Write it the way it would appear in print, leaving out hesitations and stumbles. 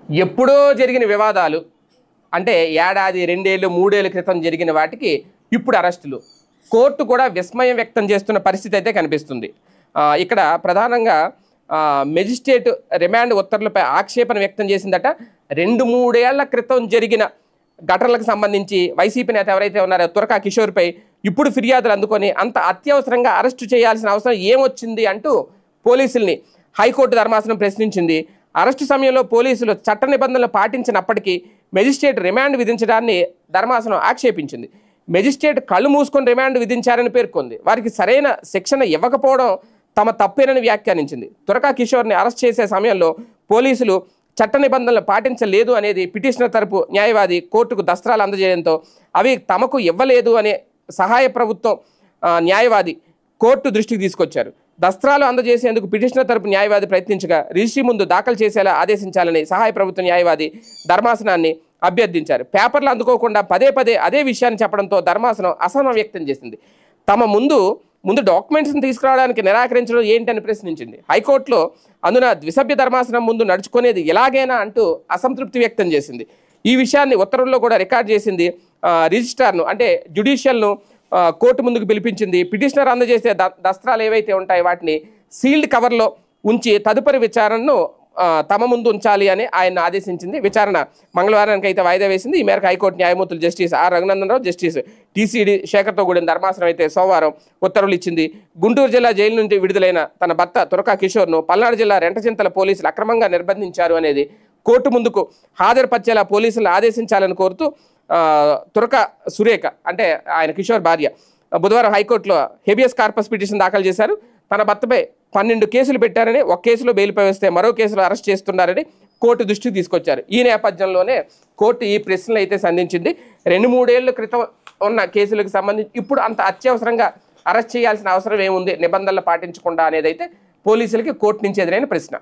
ఎప్పుడో జరిగిన వివాదాలు అంటే ఏడాది, 2 ఏళ్ళు, 3 ఏళ్ల క్రితం జరిగిన వాటికి ఇప్పుడు అరెస్టులు. కోర్టు కూడా విస్మయం వ్యక్తం చేస్తున్న పరిస్థితి అయితే కనిపిస్తుంది. ఇక్కడ ప్రధానంగా మెజిస్ట్రేట్ రిమాండ్ ఉత్తర్వులపై ఆక్షేపణ వ్యక్తం చేసిందట. 2-3 ఏళ్ల క్రితం జరిగిన ఘటనలకు సంబంధించి వైసీపీ నేత ఎవరైతే ఉన్నారో తురకా కిషోర్పై ఇప్పుడు ఫిర్యాదులు అందుకొని అంత అత్యవసరంగా అరెస్టు చేయాల్సిన అవసరం ఏమొచ్చింది అంటూ పోలీసుల్ని హైకోర్టు ధర్మాసనం ప్రశ్నించింది. అరెస్టు సమయంలో పోలీసులు చట్ట నిబంధనలు పాటించినప్పటికీ మెజిస్ట్రేట్ రిమాండ్ విధించడాన్ని ధర్మాసనం ఆక్షేపించింది. మెజిస్ట్రేట్ కళ్ళు మూసుకొని రిమాండ్ విధించారని పేర్కొంది. వారికి సరైన శిక్షణ ఇవ్వకపోవడం తమ తప్పేనని వ్యాఖ్యానించింది. తురకా కిషోర్ని అరెస్ట్ చేసే సమయంలో పోలీసులు చట్ట నిబంధనలు పాటించలేదు అనేది పిటిషనర్ తరపు న్యాయవాది కోర్టుకు దస్త్రాలు అందజేయడంతో అవి తమకు ఇవ్వలేదు అనే సహాయ ప్రభుత్వం న్యాయవాది కోర్టు దృష్టికి తీసుకొచ్చారు. దస్త్రాలు అందజేసేందుకు పిటిషనర్ తరపు న్యాయవాది ప్రయత్నించగా రిజిస్ట్రీ ముందు దాఖలు చేసేలా ఆదేశించాలని సహాయ ప్రభుత్వ న్యాయవాది ధర్మాసనాన్ని అభ్యర్థించారు. పేపర్లు అందుకోకుండా పదే పదే అదే విషయాన్ని చెప్పడంతో ధర్మాసనం అసహనం వ్యక్తం చేసింది. తమ ముందు డాక్యుమెంట్స్ని తీసుకురావడానికి నిరాకరించడం ఏంటని ప్రశ్నించింది. హైకోర్టులో అందున ద్విసభ్య ధర్మాసనం ముందు నడుచుకునేది ఎలాగైనా అంటూ అసంతృప్తి వ్యక్తం చేసింది. ఈ విషయాన్ని ఉత్తర్వుల్లో కూడా రికార్డ్ చేసింది. రిజిస్ట్రార్ను అంటే జ్యుడిషియల్ను కోర్టు ముందుకు పిలిపించింది. పిటిషనర్ అందజేసే దస్త్రాలు ఏవైతే ఉంటాయో వాటిని సీల్డ్ కవర్లో ఉంచి తదుపరి విచారణను తమ ముందు ఉంచాలి అని ఆయన ఆదేశించింది. విచారణ మంగళవారానికి అయితే వాయిదా వేసింది. ఈ మేరకు హైకోర్టు న్యాయమూర్తులు justice R Raghunandan Rao, justice TCD శేఖర్తో కూడిన ధర్మాసనం అయితే సోమవారం ఉత్తర్వులు ఇచ్చింది. గుంటూరు జిల్లా జైలు నుండి విడుదలైన తన భర్త తురకా కిషోర్ను పల్నాడు జిల్లా రెంటచింతల పోలీసులు అక్రమంగా నిర్బంధించారు అనేది కోర్టు ముందుకు హాజరుపరిచేలా పోలీసులు ఆదేశించాలని కోరుతూ తురక సురేఖ అంటే ఆయన కిషోర్ భార్య బుధవారం హైకోర్టులో హెబియస్ కార్పస్ పిటిషన్ దాఖలు చేశారు. తన భర్తపై 12 కేసులు పెట్టారని, ఒక కేసులో బెయిల్పై వస్తే మరో కేసులో అరెస్ట్ చేస్తున్నారని కోర్టు దృష్టికి తీసుకొచ్చారు. ఈ నేపథ్యంలోనే కోర్టు ఈ ప్రశ్నలు అయితే సంధించింది. 2-3 ఏళ్ల క్రితం ఉన్న కేసులకు సంబంధించి ఇప్పుడు అంత అత్యవసరంగా అరెస్ట్ చేయాల్సిన అవసరం ఏముంది నిబంధనలు పాటించకుండా అనేది అయితే పోలీసులకి కోర్టు నుంచి ఎదురైన ప్రశ్న.